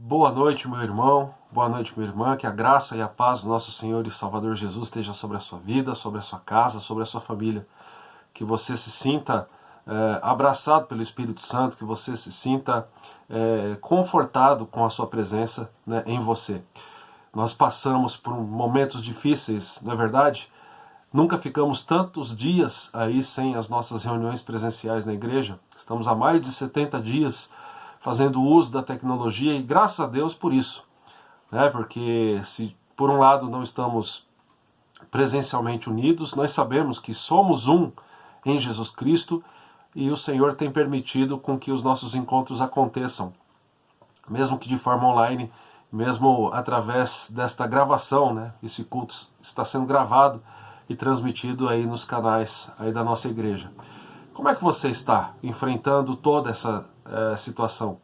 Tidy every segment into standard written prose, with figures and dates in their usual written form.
Boa noite, meu irmão, boa noite, minha irmã, que a graça e a paz do nosso Senhor e Salvador Jesus esteja sobre a sua vida, sobre a sua casa, sobre a sua família. Que você se sinta abraçado pelo Espírito Santo, que você se sinta confortado com a sua presença, né, em você. Nós passamos por momentos difíceis, não é verdade? Nunca ficamos tantos dias aí sem as nossas reuniões presenciais na igreja. Estamos há mais de 70 dias fazendo uso da tecnologia e graças a Deus por isso, né? Porque se por um lado não estamos presencialmente unidos, nós sabemos que somos um em Jesus Cristo e o Senhor tem permitido com que os nossos encontros aconteçam, mesmo que de forma online, mesmo através desta gravação, né? Esse culto está sendo gravado e transmitido aí nos canais aí da nossa igreja. Como é que você está enfrentando toda essa situação?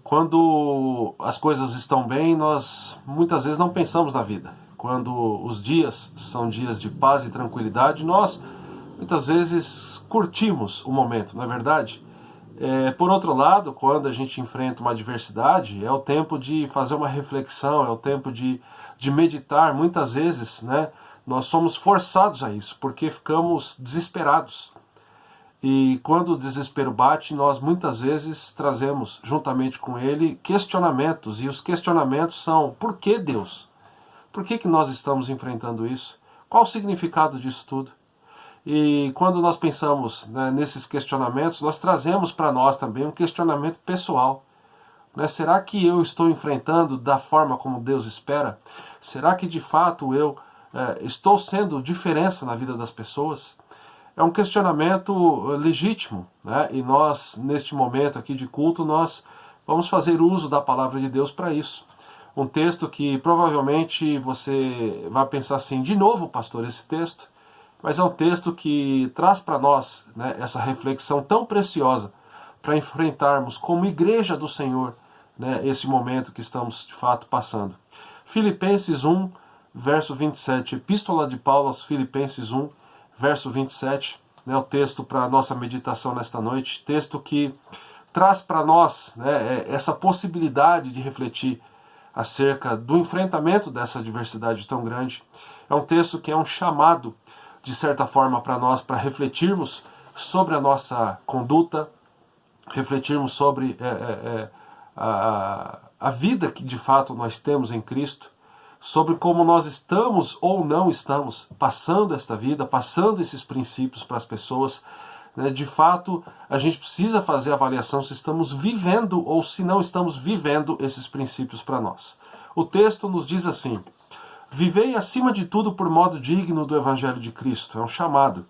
Quando as coisas estão bem, nós muitas vezes não pensamos na vida. Quando os dias são dias de paz e tranquilidade, nós muitas vezes curtimos o momento, não é verdade? Por outro lado, quando a gente enfrenta uma adversidade, é o tempo de fazer uma reflexão, é o tempo de meditar. Muitas vezes, né, nós somos forçados a isso, porque ficamos desesperados. E quando o desespero bate, nós muitas vezes trazemos, juntamente com ele, questionamentos. E os questionamentos são: por que Deus? Por que nós estamos enfrentando isso? Qual o significado disso tudo? E quando nós pensamos, né, nesses questionamentos, nós trazemos para nós também um questionamento pessoal. Né? Será que eu estou enfrentando da forma como Deus espera? Será que de fato eu estou sendo diferença na vida das pessoas? É um questionamento legítimo, né? E nós, neste momento aqui de culto, nós vamos fazer uso da palavra de Deus para isso. Um texto que provavelmente você vai pensar assim: de novo, pastor, esse texto? Mas é um texto que traz para nós, né, essa reflexão tão preciosa para enfrentarmos como igreja do Senhor, né, esse momento que estamos de fato passando. Filipenses 1, verso 27, Epístola de Paulo aos Filipenses 1, verso 27, né, o texto para a nossa meditação nesta noite, texto que traz para nós, né, essa possibilidade de refletir acerca do enfrentamento dessa adversidade tão grande. É um texto que é um chamado, de certa forma, para nós, para refletirmos sobre a nossa conduta, refletirmos sobre a vida que de fato nós temos em Cristo, sobre como nós estamos ou não estamos passando esta vida, passando esses princípios para as pessoas. Né? De fato, a gente precisa fazer a avaliação se estamos vivendo ou se não estamos vivendo esses princípios para nós. O texto nos diz assim: vivei acima de tudo por modo digno do Evangelho de Cristo. É um chamado.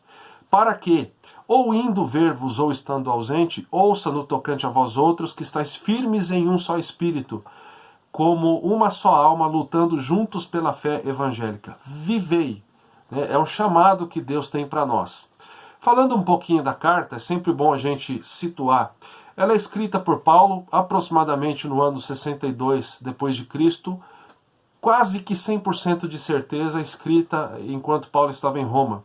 Para que, ou indo ver-vos ou estando ausente, ouça no tocante a vós outros que estáis firmes em um só espírito, como uma só alma, lutando juntos pela fé evangélica. Vivei. É um chamado que Deus tem para nós. Falando um pouquinho da carta, é sempre bom a gente situar. Ela é escrita por Paulo aproximadamente no ano 62 depois de Cristo, quase que 100% de certeza escrita enquanto Paulo estava em Roma.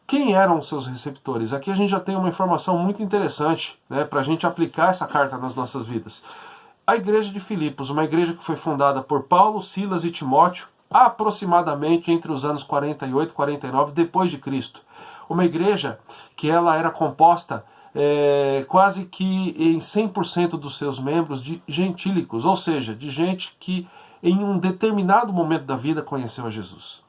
Quem eram os seus receptores? Aqui a gente já tem uma informação muito interessante, né, para a gente aplicar essa carta nas nossas vidas. A igreja de Filipos, uma igreja que foi fundada por Paulo, Silas e Timóteo, aproximadamente entre os anos 48 e 49 depois de Cristo. Uma igreja que ela era composta quase que em 100% dos seus membros de gentílicos, ou seja, de gente que em um determinado momento da vida conheceu a Jesus.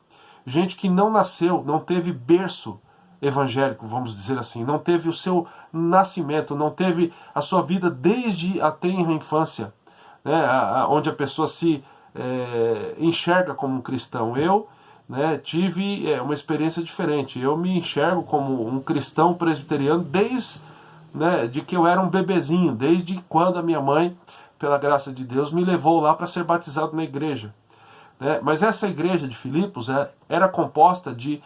Gente que não nasceu, não teve berço evangélico, vamos dizer assim, não teve o seu nascimento, não teve a sua vida desde a tenra infância, né, onde a pessoa se enxerga como um cristão. Eu, né, tive uma experiência diferente. Eu me enxergo como um cristão presbiteriano desde, né, de que eu era um bebezinho, desde quando a minha mãe, pela graça de Deus, me levou lá para ser batizado na igreja. Mas essa igreja de Filipos era composta de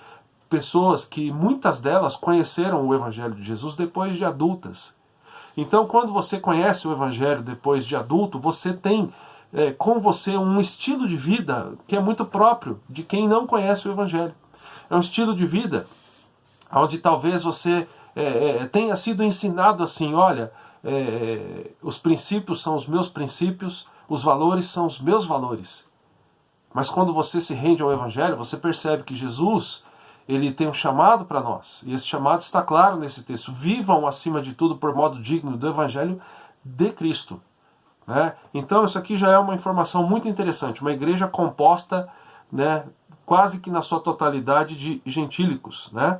pessoas que muitas delas conheceram o Evangelho de Jesus depois de adultas. Então, quando você conhece o Evangelho depois de adulto, você tem com você um estilo de vida que é muito próprio de quem não conhece o Evangelho. É um estilo de vida onde talvez você tenha sido ensinado assim: olha, os princípios são os meus princípios, os valores são os meus valores. Mas quando você se rende ao Evangelho, você percebe que Jesus, ele tem um chamado para nós. E esse chamado está claro nesse texto. Vivam, acima de tudo, por modo digno do Evangelho de Cristo. Né? Então isso aqui já é uma informação muito interessante. Uma igreja composta, né, quase que na sua totalidade de gentílicos. Né?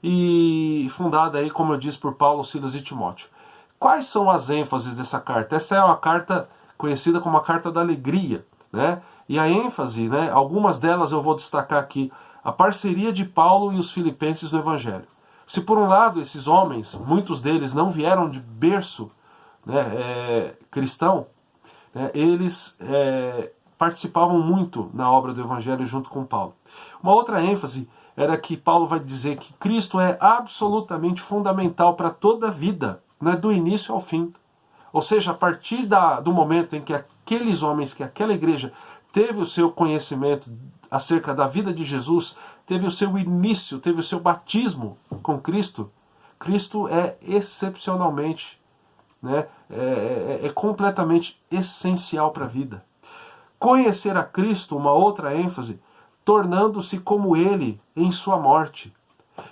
E fundada aí, como eu disse, por Paulo, Silas e Timóteo. Quais são as ênfases dessa carta? Essa é uma carta conhecida como a carta da alegria. Né? E a ênfase, né, algumas delas eu vou destacar aqui, a parceria de Paulo e os filipenses no Evangelho. Se por um lado esses homens, muitos deles não vieram de berço, né, cristão, né, eles participavam muito na obra do Evangelho junto com Paulo. Uma outra ênfase era que Paulo vai dizer que Cristo é absolutamente fundamental para toda a vida, né, do início ao fim. Ou seja, a partir do momento em que aqueles homens, que aquela igreja teve o seu conhecimento acerca da vida de Jesus, teve o seu início, teve o seu batismo com Cristo, Cristo é excepcionalmente, né, é completamente essencial para a vida. Conhecer a Cristo, uma outra ênfase, tornando-se como Ele em sua morte.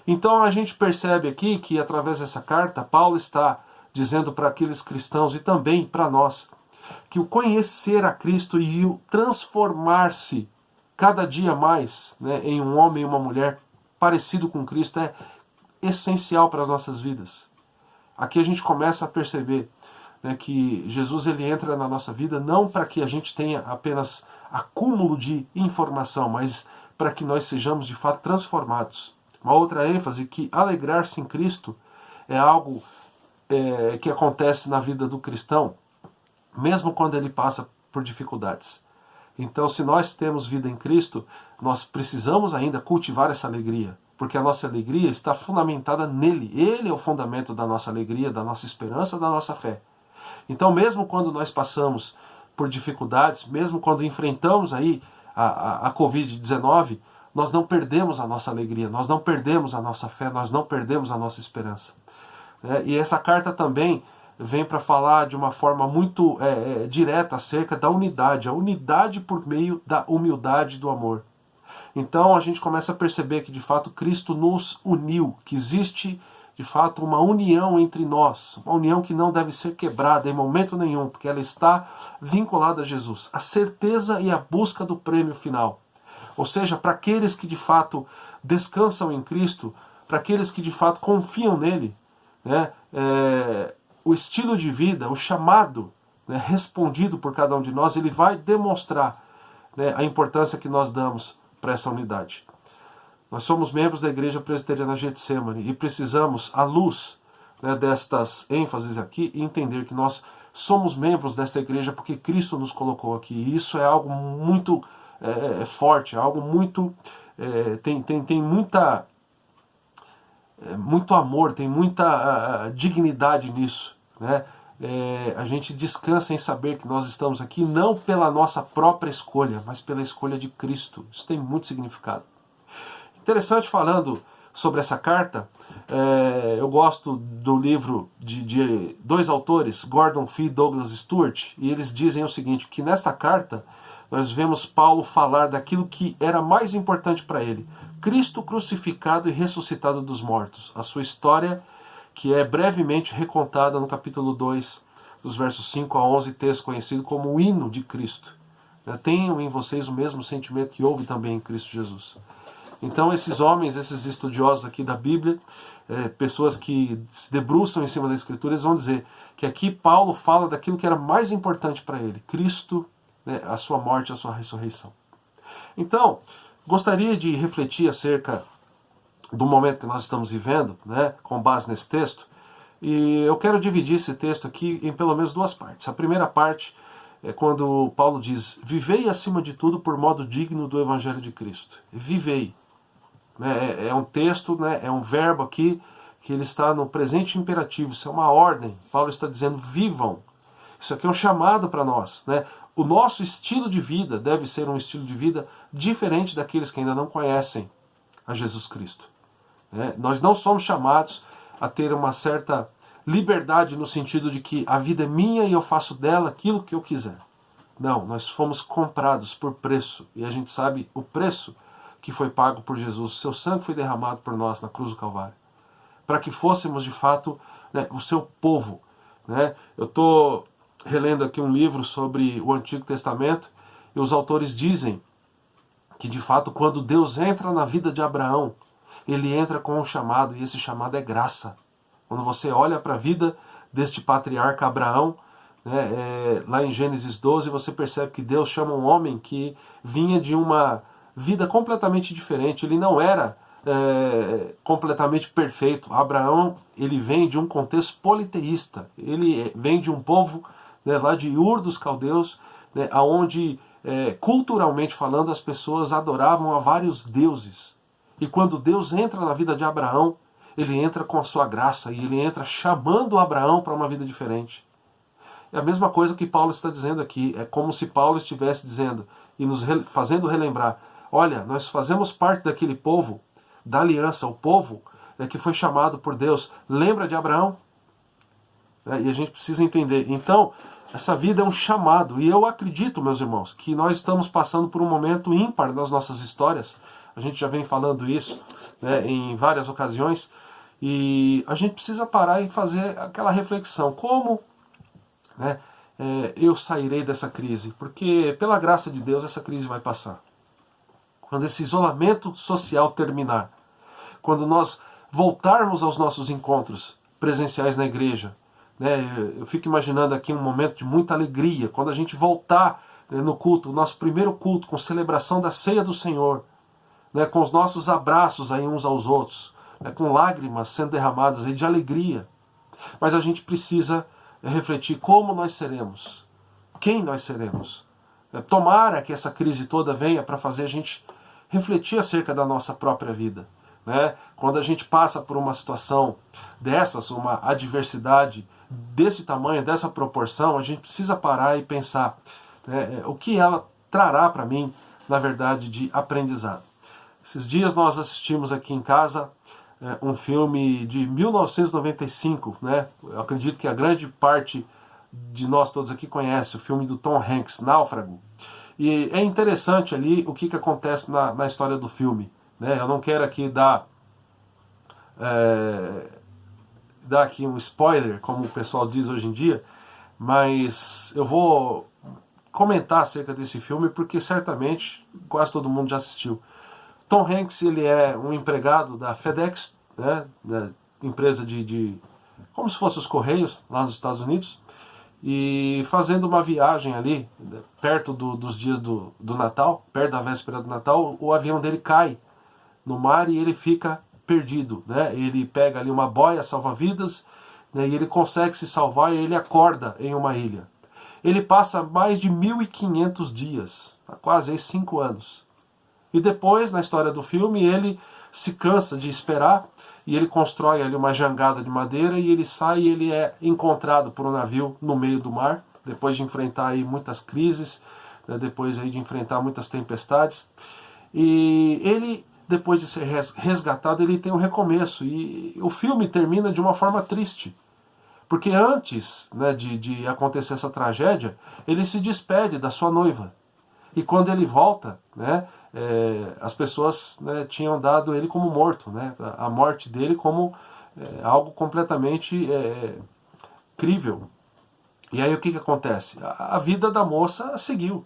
Então a gente percebe aqui que através dessa carta, Paulo está dizendo para aqueles cristãos e também para nós, que o conhecer a Cristo e o transformar-se cada dia mais, né, em um homem e uma mulher parecido com Cristo é essencial para as nossas vidas. Aqui a gente começa a perceber, né, que Jesus ele entra na nossa vida não para que a gente tenha apenas acúmulo de informação, mas para que nós sejamos de fato transformados. Uma outra ênfase que alegrar-se em Cristo é algo que acontece na vida do cristão, mesmo quando ele passa por dificuldades. Então, se nós temos vida em Cristo, nós precisamos ainda cultivar essa alegria, porque a nossa alegria está fundamentada nele. Ele é o fundamento da nossa alegria, da nossa esperança, da nossa fé. Então, mesmo quando nós passamos por dificuldades, mesmo quando enfrentamos aí a Covid-19, nós não perdemos a nossa alegria, nós não perdemos a nossa fé, nós não perdemos a nossa esperança. E essa carta também vem para falar de uma forma muito direta acerca da unidade, a unidade por meio da humildade e do amor. Então a gente começa a perceber que de fato Cristo nos uniu, que existe de fato uma união entre nós, uma união que não deve ser quebrada em momento nenhum, porque ela está vinculada a Jesus, a certeza e a busca do prêmio final. Ou seja, para aqueles que de fato descansam em Cristo, para aqueles que de fato confiam nele, né, o estilo de vida, o chamado, né, respondido por cada um de nós, ele vai demonstrar, né, a importância que nós damos para essa unidade. Nós somos membros da Igreja Presbiteriana Getsemane e precisamos, à luz, né, destas ênfases aqui, entender que nós somos membros desta igreja porque Cristo nos colocou aqui. E isso é algo muito forte, algo muito... tem muita... muito amor, tem muita dignidade nisso, né? A gente descansa em saber que nós estamos aqui não pela nossa própria escolha, mas pela escolha de Cristo. Isso tem muito significado. Interessante, falando sobre essa carta, eu gosto do livro de dois autores, Gordon Fee e Douglas Stuart, e eles dizem o seguinte, que nesta carta nós vemos Paulo falar daquilo que era mais importante para ele, Cristo crucificado e ressuscitado dos mortos, a sua história que é brevemente recontada no capítulo 2, dos versos 5 a 11, texto conhecido como o hino de Cristo. Tenham em vocês o mesmo sentimento que houve também em Cristo Jesus. Então esses homens, esses estudiosos aqui da Bíblia, pessoas que se debruçam em cima da Escritura, eles vão dizer que aqui Paulo fala daquilo que era mais importante para ele, Cristo, né, a sua morte, a sua ressurreição. Então, gostaria de refletir acerca do momento que nós estamos vivendo, né, com base nesse texto, e eu quero dividir esse texto aqui em pelo menos duas partes. A primeira parte é quando Paulo diz, vivei acima de tudo por modo digno do Evangelho de Cristo. Vivei. É um texto, né, é um verbo aqui que ele está no presente imperativo, isso é uma ordem. Paulo está dizendo, vivam. Isso aqui é um chamado para nós, né? O nosso estilo de vida deve ser um estilo de vida diferente daqueles que ainda não conhecem a Jesus Cristo. Nós não somos chamados a ter uma certa liberdade no sentido de que a vida é minha e eu faço dela aquilo que eu quiser. Não, nós fomos comprados por preço, e a gente sabe o preço que foi pago por Jesus. O seu sangue foi derramado por nós na cruz do Calvário, para que fôssemos de fato, né, o seu povo. Né? Eu estou relendo aqui um livro sobre o Antigo Testamento, e os autores dizem que de fato quando Deus entra na vida de Abraão, ele entra com um chamado, e esse chamado é graça. Quando você olha para a vida deste patriarca Abraão, né, lá em Gênesis 12, você percebe que Deus chama um homem que vinha de uma vida completamente diferente. Ele não era completamente perfeito. Abraão, ele vem de um contexto politeísta. Ele vem de um povo, né, lá de Ur dos Caldeus, né, onde, culturalmente falando, as pessoas adoravam a vários deuses. E quando Deus entra na vida de Abraão, ele entra com a sua graça, e ele entra chamando Abraão para uma vida diferente. É a mesma coisa que Paulo está dizendo aqui. É como se Paulo estivesse dizendo e nos fazendo relembrar: olha, nós fazemos parte daquele povo, da aliança, o povo que foi chamado por Deus. Lembra de Abraão? E a gente precisa entender. Então, essa vida é um chamado. E eu acredito, meus irmãos, que nós estamos passando por um momento ímpar nas nossas histórias. A gente já vem falando isso, né, em várias ocasiões. E a gente precisa parar e fazer aquela reflexão. Como, né, eu sairei dessa crise? Porque, pela graça de Deus, essa crise vai passar. Quando esse isolamento social terminar, quando nós voltarmos aos nossos encontros presenciais na igreja, né, eu fico imaginando aqui um momento de muita alegria, quando a gente voltar, né, no culto, o nosso primeiro culto, com celebração da ceia do Senhor, né, com os nossos abraços aí uns aos outros, né, com lágrimas sendo derramadas aí de alegria. Mas a gente precisa refletir como nós seremos, quem nós seremos. Tomara que essa crise toda venha para fazer a gente refletir acerca da nossa própria vida. Né? Quando a gente passa por uma situação dessas, uma adversidade desse tamanho, dessa proporção, a gente precisa parar e pensar, né, o que ela trará para mim, na verdade, de aprendizado. Esses dias nós assistimos aqui em casa um filme de 1995, né? Eu acredito que a grande parte de nós todos aqui conhece o filme do Tom Hanks, Náufrago. E é interessante ali o que acontece na história do filme. Né? Eu não quero aqui dar aqui um spoiler, como o pessoal diz hoje em dia, mas eu vou comentar acerca desse filme porque certamente quase todo mundo já assistiu. Tom Hanks, ele é um empregado da FedEx, né, da empresa como se fosse os Correios lá nos Estados Unidos, e fazendo uma viagem ali, perto dos dias do Natal, perto da véspera do Natal, o avião dele cai no mar e ele fica perdido. Né? Ele pega ali uma boia salva-vidas, né, e ele consegue se salvar e ele acorda em uma ilha. Ele passa mais de 1.500 dias, quase 5 anos. E depois, na história do filme, ele se cansa de esperar e ele constrói ali uma jangada de madeira e ele sai e ele é encontrado por um navio no meio do mar, depois de enfrentar aí muitas crises, né, depois aí de enfrentar muitas tempestades. E ele, depois de ser resgatado, ele tem um recomeço. E o filme termina de uma forma triste. Porque antes, né, de acontecer essa tragédia, ele se despede da sua noiva. E quando ele volta, né, as pessoas, né, tinham dado ele como morto, né, a morte dele como algo completamente crível. E aí o que acontece? A vida da moça seguiu.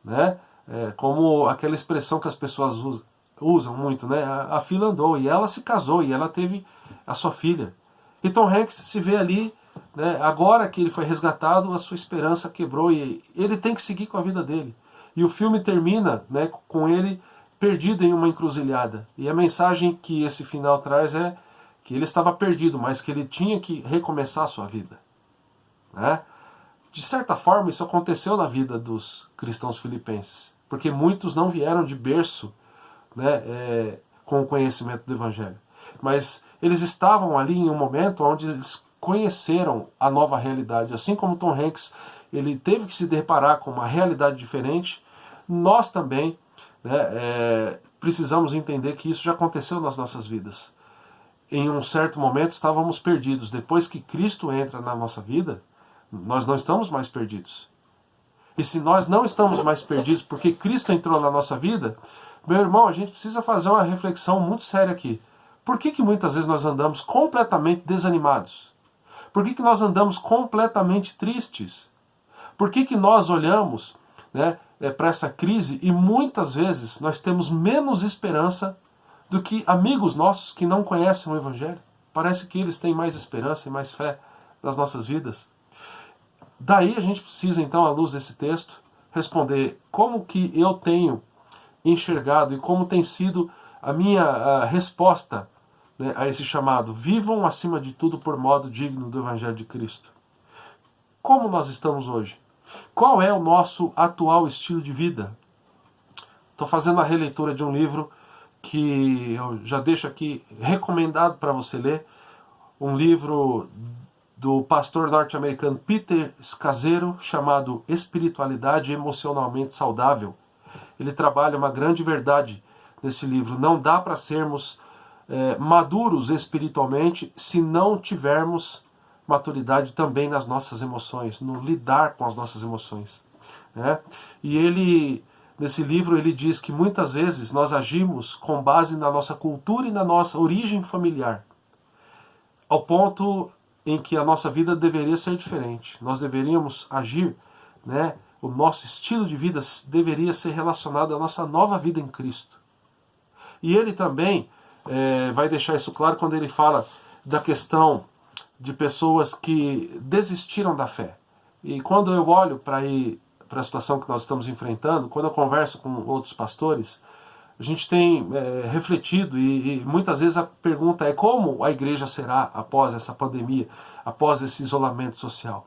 Né, como aquela expressão que as pessoas usam muito, né, a fila andou, e ela se casou, e ela teve a sua filha. E Tom Hanks se vê ali, né, agora que ele foi resgatado, a sua esperança quebrou, e ele tem que seguir com a vida dele. E o filme termina, né, com ele perdido em uma encruzilhada. E a mensagem que esse final traz é que ele estava perdido, mas que ele tinha que recomeçar a sua vida. Né? De certa forma, isso aconteceu na vida dos cristãos filipenses, porque muitos não vieram de berço, né, com o conhecimento do Evangelho. Mas eles estavam ali em um momento onde eles conheceram a nova realidade. Assim como Tom Hanks, ele teve que se deparar com uma realidade diferente, nós também, né, precisamos entender que isso já aconteceu nas nossas vidas. Em um certo momento estávamos perdidos. Depois que Cristo entra na nossa vida, nós não estamos mais perdidos. e se nós não estamos mais perdidos porque Cristo entrou na nossa vida, meu irmão, a gente precisa fazer uma reflexão muito séria aqui. Por que muitas vezes nós andamos completamente desanimados? Por que nós andamos completamente tristes? Por que nós olhamos, né, para essa crise e muitas vezes nós temos menos esperança do que amigos nossos que não conhecem o Evangelho? Parece que eles têm mais esperança e mais fé nas nossas vidas. Daí a gente precisa, então, à luz desse texto, responder como que eu tenho enxergado e como tem sido a minha resposta, né, a esse chamado. Vivam acima de tudo por modo digno do Evangelho de Cristo. Como nós estamos hoje? Qual é o nosso atual estilo de vida? Estou fazendo a releitura de um livro que eu já deixo aqui recomendado para você ler, um livro do pastor norte-americano Peter Scazzero, chamado Espiritualidade Emocionalmente Saudável. Ele trabalha uma grande verdade nesse livro. Não dá para sermos maduros espiritualmente se não tivermos maturidade também nas nossas emoções, no lidar com as nossas emoções, né? E ele, nesse livro, ele diz que muitas vezes nós agimos com base na nossa cultura e na nossa origem familiar, ao ponto em que a nossa vida deveria ser diferente. Nós deveríamos agir, né? O nosso estilo de vida deveria ser relacionado à nossa nova vida em Cristo. E ele também vai deixar isso claro quando ele fala da questão de pessoas que desistiram da fé. E quando eu olho para a situação que nós estamos enfrentando, quando eu converso com outros pastores, a gente tem refletido e muitas vezes a pergunta é como a igreja será após essa pandemia, após esse isolamento social.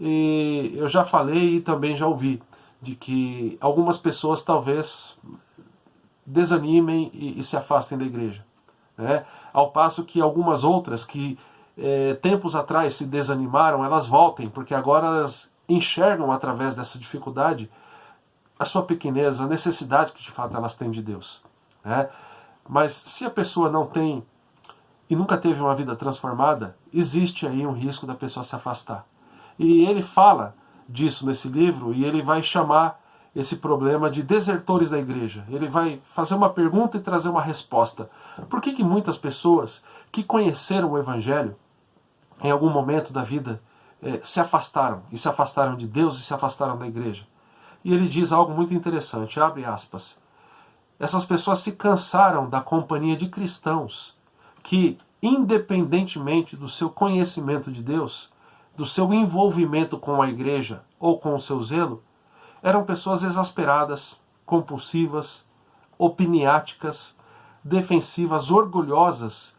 E eu já falei e também já ouvi de que algumas pessoas talvez desanimem e se afastem da igreja, né? Ao passo que algumas outras que tempos atrás se desanimaram, elas voltem, porque agora elas enxergam através dessa dificuldade a sua pequenez, a necessidade que de fato elas têm de Deus, né? Mas se a pessoa não tem e nunca teve uma vida transformada, existe aí um risco da pessoa se afastar. E ele fala disso nesse livro e ele vai chamar esse problema de desertores da igreja. Ele vai fazer uma pergunta e trazer uma resposta. Por que muitas pessoas que conheceram o Evangelho em algum momento da vida se afastaram, e se afastaram de Deus e se afastaram da igreja? E ele diz algo muito interessante, abre aspas. Essas pessoas se cansaram da companhia de cristãos que, independentemente do seu conhecimento de Deus, do seu envolvimento com a igreja ou com o seu zelo, eram pessoas exasperadas, compulsivas, opiniáticas, defensivas, orgulhosas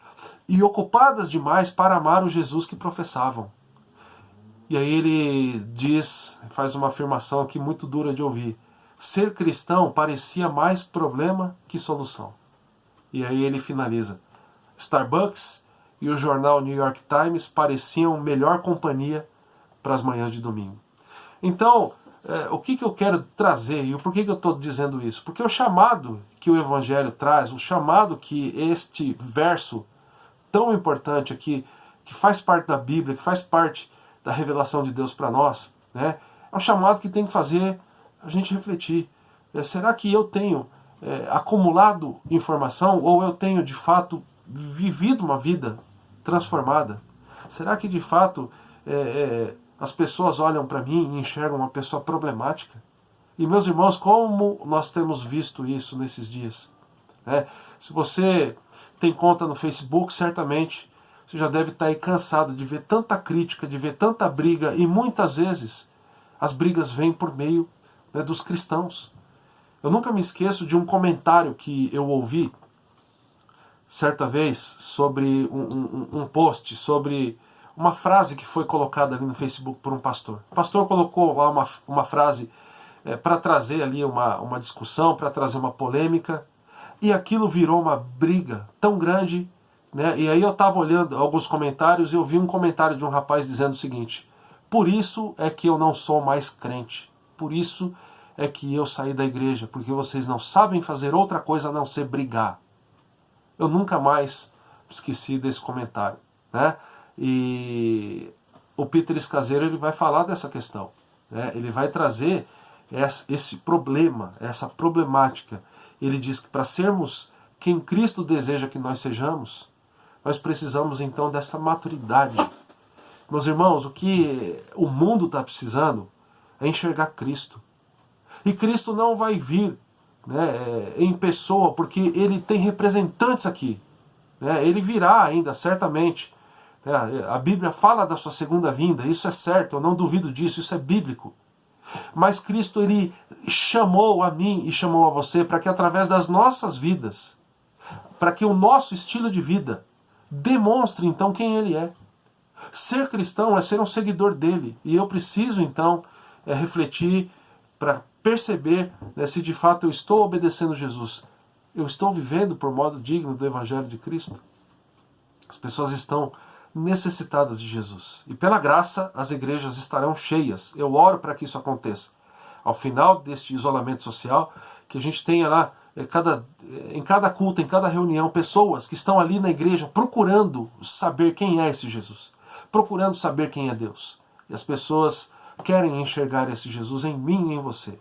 e ocupadas demais para amar o Jesus que professavam. E aí ele diz, faz uma afirmação aqui muito dura de ouvir. Ser cristão parecia mais problema que solução. E aí ele finaliza. Starbucks e o jornal New York Times pareciam melhor companhia para as manhãs de domingo. Então, o que eu quero trazer e por que eu estou dizendo isso? Porque o chamado que o Evangelho traz, o chamado que este verso tão importante aqui, que faz parte da Bíblia, que faz parte da revelação de Deus para nós, né, é um chamado que tem que fazer a gente refletir. Será que eu tenho acumulado informação ou eu tenho de fato vivido uma vida transformada? Será que de fato as pessoas olham para mim e enxergam uma pessoa problemática? E meus irmãos, como nós temos visto isso nesses dias? Se você tem conta no Facebook, certamente você já deve estar aí cansado de ver tanta crítica, de ver tanta briga, e muitas vezes as brigas vêm por meio dos cristãos. Eu nunca me esqueço de um comentário que eu ouvi certa vez sobre um post, sobre uma frase que foi colocada ali no Facebook por um pastor. O pastor colocou lá uma frase para trazer ali uma discussão, para trazer uma polêmica, e aquilo virou uma briga tão grande, né? E aí eu estava olhando alguns comentários e eu vi um comentário de um rapaz dizendo o seguinte: por isso é que eu não sou mais crente, por isso é que eu saí da igreja, porque vocês não sabem fazer outra coisa a não ser brigar. Eu nunca mais esqueci desse comentário, né? E o Peter Scazzero, ele vai falar dessa questão, né? Ele vai trazer esse problema, essa problemática. Ele diz que para sermos quem Cristo deseja que nós sejamos, nós precisamos então dessa maturidade. Meus irmãos, o que o mundo está precisando é enxergar Cristo. E Cristo não vai vir, né, em pessoa, porque ele tem representantes aqui. Né? Ele virá ainda, certamente. A Bíblia fala da sua segunda vinda, isso é certo, eu não duvido disso, isso é bíblico. Mas Cristo, ele chamou a mim e chamou a você para que através das nossas vidas, para que o nosso estilo de vida demonstre então quem ele é. Ser cristão é ser um seguidor dele. E eu preciso então refletir para perceber, né, se de fato eu estou obedecendo Jesus. Eu estou vivendo por modo digno do Evangelho de Cristo. As pessoas estão necessitadas de Jesus. E pela graça as igrejas estarão cheias. Eu oro para que isso aconteça. Ao final deste isolamento social, que a gente tenha lá, em cada culto, em cada reunião, pessoas que estão ali na igreja procurando saber quem é esse Jesus. Procurando saber quem é Deus. E as pessoas querem enxergar esse Jesus em mim e em você.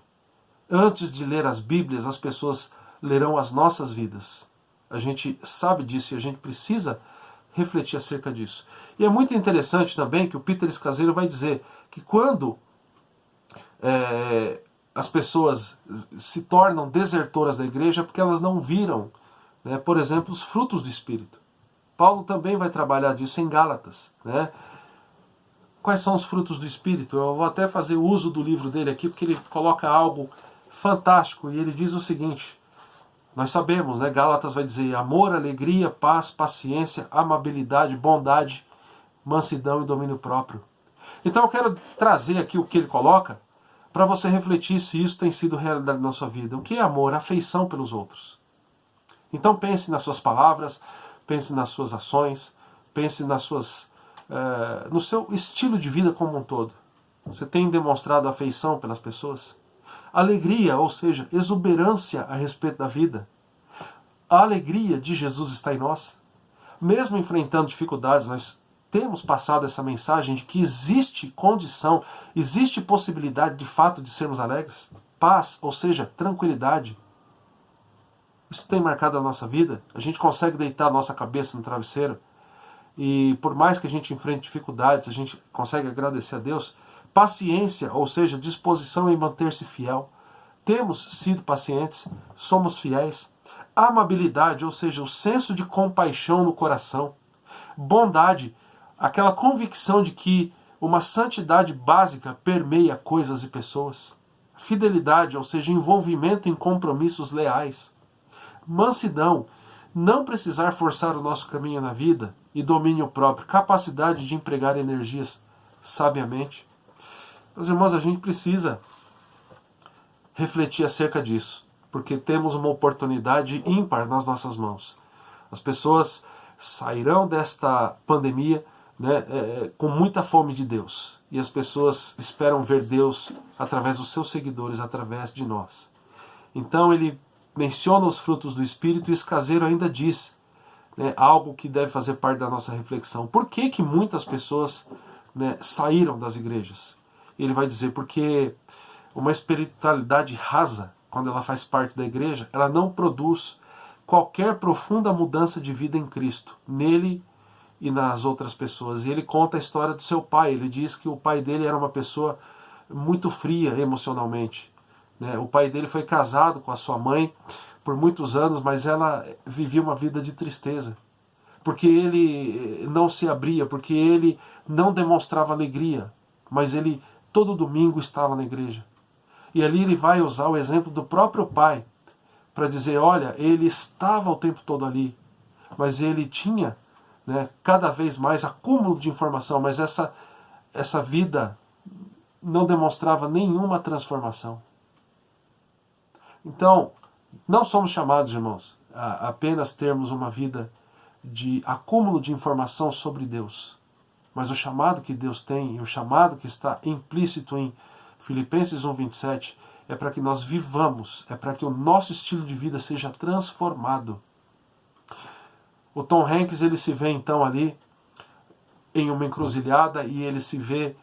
Antes de ler as Bíblias, as pessoas lerão as nossas vidas. A gente sabe disso e a gente precisa refletir acerca disso. E é muito interessante também que o Peter Scazzero vai dizer que quando as pessoas se tornam desertoras da igreja, é porque elas não viram, né, por exemplo, os frutos do Espírito. Paulo também vai trabalhar disso em Gálatas. Né? Quais são os frutos do Espírito? Eu vou até fazer uso do livro dele aqui, porque ele coloca algo fantástico, e ele diz o seguinte, nós sabemos, né, Gálatas vai dizer amor, alegria, paz, paciência, amabilidade, bondade, mansidão e domínio próprio. Então eu quero trazer aqui o que ele coloca, para você refletir se isso tem sido realidade na sua vida. O que é amor? Afeição pelos outros. Então pense nas suas palavras, pense nas suas ações, pense no seu estilo de vida como um todo. Você tem demonstrado afeição pelas pessoas? Alegria, ou seja, exuberância a respeito da vida. A alegria de Jesus está em nós. Mesmo enfrentando dificuldades, nós temos passado essa mensagem de que existe condição, existe possibilidade de fato de sermos alegres. Paz, ou seja, tranquilidade. Isso tem marcado a nossa vida. A gente consegue deitar a nossa cabeça no travesseiro e por mais que a gente enfrente dificuldades, a gente consegue agradecer a Deus. Paciência, ou seja, disposição em manter-se fiel. Temos sido pacientes, somos fiéis. Amabilidade, ou seja, o senso de compaixão no coração. Bondade, aquela convicção de que uma santidade básica permeia coisas e pessoas. Fidelidade, ou seja, envolvimento em compromissos leais. Mansidão, não precisar forçar o nosso caminho na vida. E domínio próprio, capacidade de empregar energias sabiamente. Meus irmãos, a gente precisa refletir acerca disso, porque temos uma oportunidade ímpar nas nossas mãos. As pessoas sairão desta pandemia, né, com muita fome de Deus. E as pessoas esperam ver Deus através dos seus seguidores, através de nós. Então ele menciona os frutos do Espírito e Scazzero ainda diz, né, algo que deve fazer parte da nossa reflexão. Por que que muitas pessoas, né, saíram das igrejas? Ele vai dizer porque uma espiritualidade rasa, quando ela faz parte da igreja, ela não produz qualquer profunda mudança de vida em Cristo, nele e nas outras pessoas. E ele conta a história do seu pai. Ele diz que o pai dele era uma pessoa muito fria emocionalmente. Né? O pai dele foi casado com a sua mãe por muitos anos, mas ela vivia uma vida de tristeza. Porque ele não se abria, porque ele não demonstrava alegria, mas ele todo domingo estava na igreja. E ali ele vai usar o exemplo do próprio pai para dizer, olha, ele estava o tempo todo ali, mas ele tinha, né, cada vez mais acúmulo de informação, mas essa vida não demonstrava nenhuma transformação. Então, não somos chamados, irmãos, a apenas termos uma vida de acúmulo de informação sobre Deus. Mas o chamado que Deus tem, e o chamado que está implícito em Filipenses 1:27, é para que nós vivamos, é para que o nosso estilo de vida seja transformado. O Tom Hanks, ele se vê então ali em uma encruzilhada e ele se vê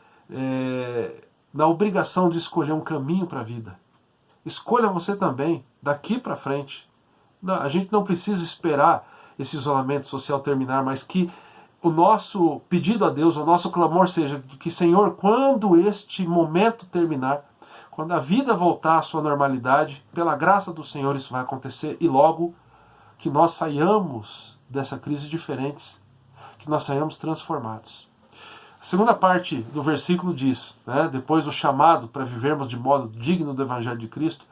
na obrigação de escolher um caminho para a vida. Escolha você também, daqui para frente. Não, a gente não precisa esperar esse isolamento social terminar, mas que o nosso pedido a Deus, o nosso clamor seja que, Senhor, quando este momento terminar, quando a vida voltar à sua normalidade, pela graça do Senhor isso vai acontecer, e logo que nós saiamos dessa crise diferentes, que nós saiamos transformados. A segunda parte do versículo diz, depois do chamado para vivermos de modo digno do Evangelho de Cristo,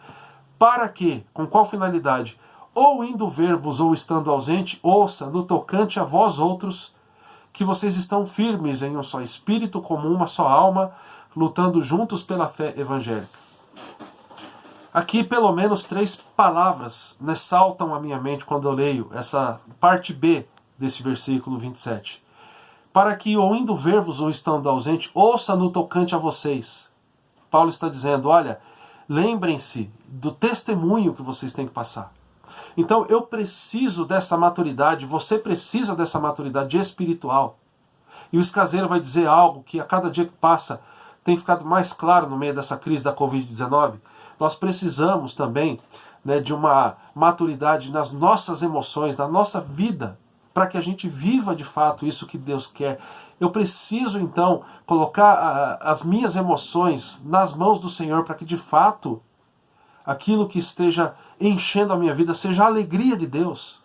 para que, com qual finalidade? Ou indo ver-vos ou estando ausente, ouça no tocante a vós outros, que vocês estão firmes em um só espírito, como uma só alma, lutando juntos pela fé evangélica. Aqui pelo menos 3 palavras saltam à minha mente quando eu leio essa parte B desse versículo 27. Para que, ou indo ver-vos ou estando ausente, ouça no tocante a vocês. Paulo está dizendo, olha, lembrem-se do testemunho que vocês têm que passar. Então eu preciso dessa maturidade, você precisa dessa maturidade espiritual. E o Escaseiro vai dizer algo que a cada dia que passa tem ficado mais claro no meio dessa crise da Covid-19. Nós precisamos também de uma maturidade nas nossas emoções, na nossa vida, para que a gente viva de fato isso que Deus quer. Eu preciso então colocar as minhas emoções nas mãos do Senhor para que de fato aquilo que esteja enchendo a minha vida seja a alegria de Deus.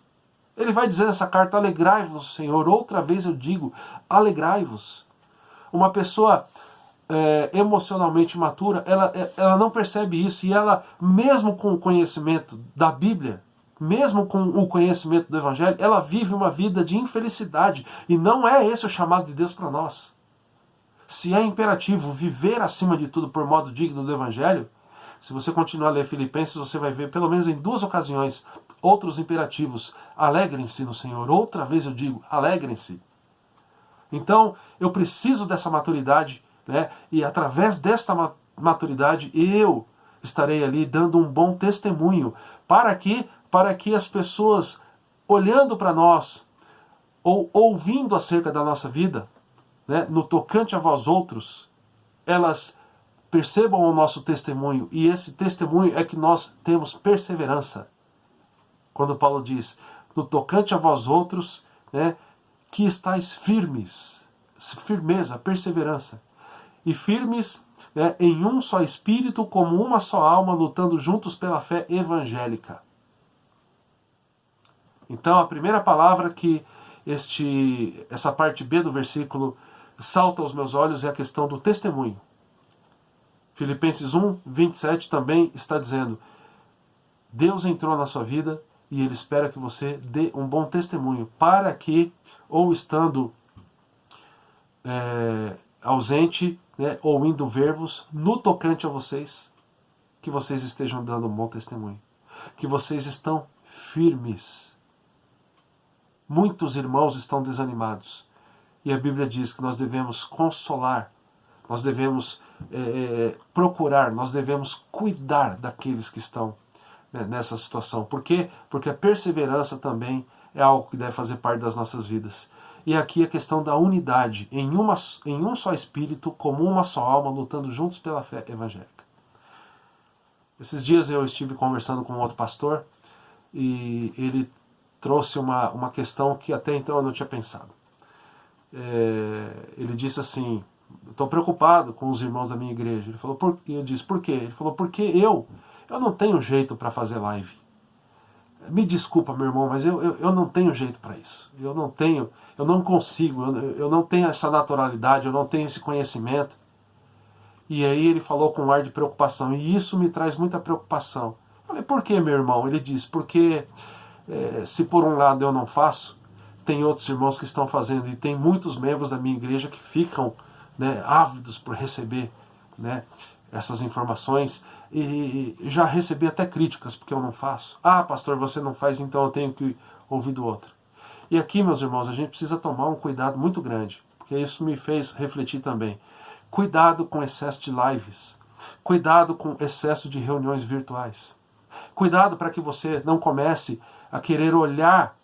Ele vai dizer nessa carta, alegrai-vos, Senhor. Outra vez eu digo, alegrai-vos. Uma pessoa emocionalmente matura, ela não percebe isso, e ela, mesmo com o conhecimento da Bíblia, mesmo com o conhecimento do Evangelho, ela vive uma vida de infelicidade, e não é esse o chamado de Deus para nós. Se é imperativo viver acima de tudo por modo digno do Evangelho, se você continuar a ler Filipenses, você vai ver, pelo menos em 2 ocasiões, outros imperativos. Alegrem-se no Senhor. Outra vez eu digo, alegrem-se. Então, eu preciso dessa maturidade, e através desta maturidade, eu estarei ali dando um bom testemunho. Para que as pessoas, olhando para nós, ou ouvindo acerca da nossa vida, no tocante a vós outros, elas percebam o nosso testemunho, e esse testemunho é que nós temos perseverança. Quando Paulo diz, no tocante a vós outros, que estáis firmes, firmeza, perseverança, e firmes em um só espírito, como uma só alma, lutando juntos pela fé evangélica. Então a primeira palavra que essa parte B do versículo salta aos meus olhos é a questão do testemunho. Filipenses 1, 27 também está dizendo, Deus entrou na sua vida e Ele espera que você dê um bom testemunho, para que, ou estando ausente, ou indo ver-vos, no tocante a vocês, que vocês estejam dando um bom testemunho, que vocês estão firmes. Muitos irmãos estão desanimados, e a Bíblia diz que nós devemos consolar, nós devemos procurar, nós devemos cuidar daqueles que estão nessa situação. Por quê? Porque a perseverança também é algo que deve fazer parte das nossas vidas. E aqui a questão da unidade, em um só espírito, como uma só alma, lutando juntos pela fé evangélica. Esses dias eu estive conversando com um outro pastor, e ele trouxe uma questão que até então eu não tinha pensado. Ele disse assim, estou preocupado com os irmãos da minha igreja. Eu disse, por quê? Ele falou, porque eu não tenho jeito para fazer live. Me desculpa, meu irmão, mas eu não tenho jeito para isso. Eu não consigo, eu não tenho essa naturalidade, eu não tenho esse conhecimento. E aí ele falou com um ar de preocupação, e isso me traz muita preocupação. Eu falei, por que, meu irmão? Ele disse, porque se por um lado eu não faço, tem outros irmãos que estão fazendo, e tem muitos membros da minha igreja que ficam ávidos por receber essas informações, e já recebi até críticas porque eu não faço. Ah, pastor, você não faz, então eu tenho que ouvir do outro. E aqui, meus irmãos, a gente precisa tomar um cuidado muito grande, porque isso me fez refletir também. Cuidado com excesso de lives, cuidado com excesso de reuniões virtuais, cuidado para que você não comece a querer olhar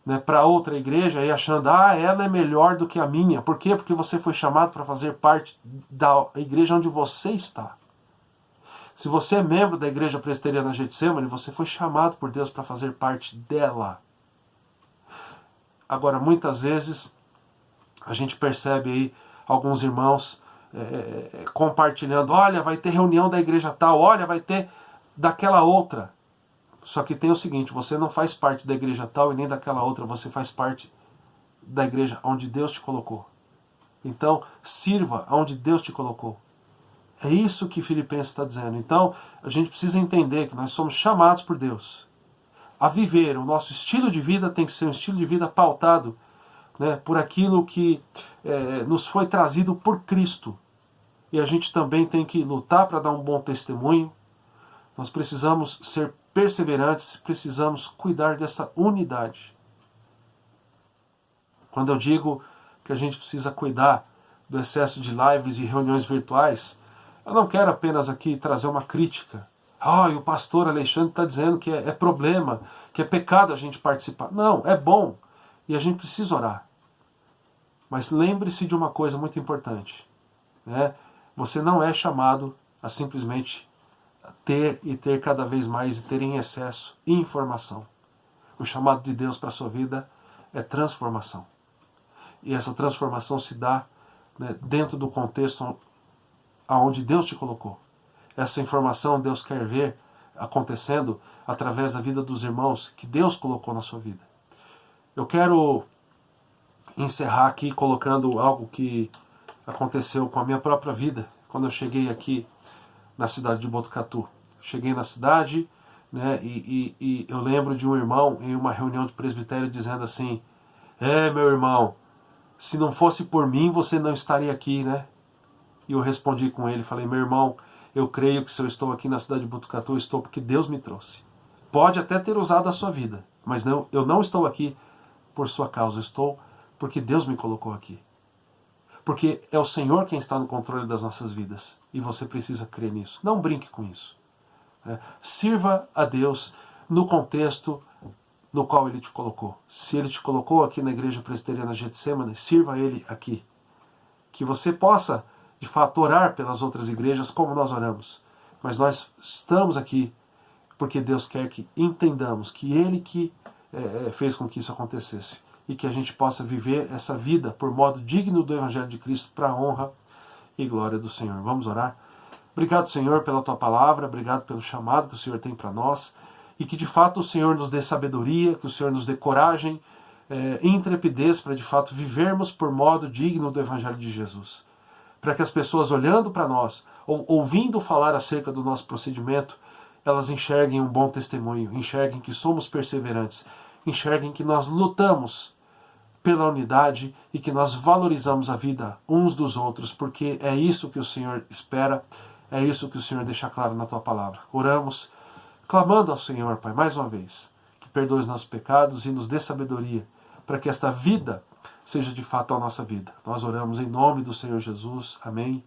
né, para outra igreja e achando, ela é melhor do que a minha. Por quê? Porque você foi chamado para fazer parte da igreja onde você está. Se você é membro da igreja presbiteriana Getsemane, você foi chamado por Deus para fazer parte dela. Agora, muitas vezes, a gente percebe aí alguns irmãos compartilhando, olha, vai ter reunião da igreja tal, olha, vai ter daquela outra. Só que tem o seguinte, você não faz parte da igreja tal e nem daquela outra, você faz parte da igreja onde Deus te colocou. Então, sirva onde Deus te colocou. É isso que Filipenses está dizendo. Então, a gente precisa entender que nós somos chamados por Deus a viver. O nosso estilo de vida tem que ser um estilo de vida pautado, né, por aquilo que nos foi trazido por Cristo. E a gente também tem que lutar para dar um bom testemunho. Nós precisamos ser perseverantes, precisamos cuidar dessa unidade. Quando eu digo que a gente precisa cuidar do excesso de lives e reuniões virtuais, eu não quero apenas aqui trazer uma crítica. E o pastor Alexandre está dizendo que é problema, que é pecado a gente participar. Não, é bom e a gente precisa orar. Mas lembre-se de uma coisa muito importante, né? Você não é chamado a simplesmente ter cada vez mais e ter em excesso informação. O chamado de Deus para a sua vida é transformação. E essa transformação se dá, né, dentro do contexto aonde Deus te colocou. Essa informação Deus quer ver acontecendo através da vida dos irmãos que Deus colocou na sua vida. Eu quero encerrar aqui colocando algo que aconteceu com a minha própria vida quando eu cheguei aqui na cidade de Botucatu. Cheguei na cidade, né, e eu lembro de um irmão em uma reunião de presbitério dizendo assim, meu irmão, se não fosse por mim você não estaria aqui, né? E eu respondi com ele, falei, meu irmão, eu creio que se eu estou aqui na cidade de Botucatu, eu estou porque Deus me trouxe. Pode até ter usado a sua vida, mas não, eu não estou aqui por sua causa, eu estou porque Deus me colocou aqui. Porque é o Senhor quem está no controle das nossas vidas. E você precisa crer nisso. Não brinque com isso. Sirva a Deus no contexto no qual Ele te colocou. Se Ele te colocou aqui na igreja presbiteriana Getsemane, sirva a Ele aqui. Que você possa, de fato, orar pelas outras igrejas como nós oramos. Mas nós estamos aqui porque Deus quer que entendamos que Ele que fez com que isso acontecesse. E que a gente possa viver essa vida por modo digno do Evangelho de Cristo para a honra e glória do Senhor. Vamos orar? Obrigado, Senhor, pela Tua palavra, obrigado pelo chamado que o Senhor tem para nós e que de fato o Senhor nos dê sabedoria, que o Senhor nos dê coragem e intrepidez para de fato vivermos por modo digno do Evangelho de Jesus. Para que as pessoas olhando para nós, ou ouvindo falar acerca do nosso procedimento, elas enxerguem um bom testemunho, enxerguem que somos perseverantes, enxerguem que nós lutamos pela unidade e que nós valorizamos a vida uns dos outros, porque é isso que o Senhor espera, é isso que o Senhor deixa claro na Tua palavra. Oramos, clamando ao Senhor, Pai, mais uma vez, que perdoe os nossos pecados e nos dê sabedoria, para que esta vida seja de fato a nossa vida. Nós oramos em nome do Senhor Jesus. Amém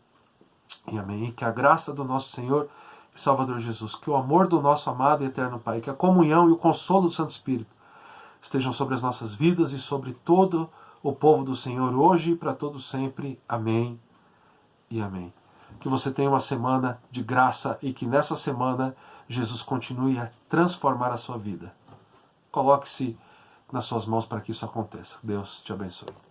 e amém. E que a graça do nosso Senhor e Salvador Jesus, que o amor do nosso amado e eterno Pai, que a comunhão e o consolo do Santo Espírito estejam sobre as nossas vidas e sobre todo o povo do Senhor, hoje e para todo sempre. Amém e amém. Que você tenha uma semana de graça e que nessa semana Jesus continue a transformar a sua vida. Coloque-se nas suas mãos para que isso aconteça. Deus te abençoe.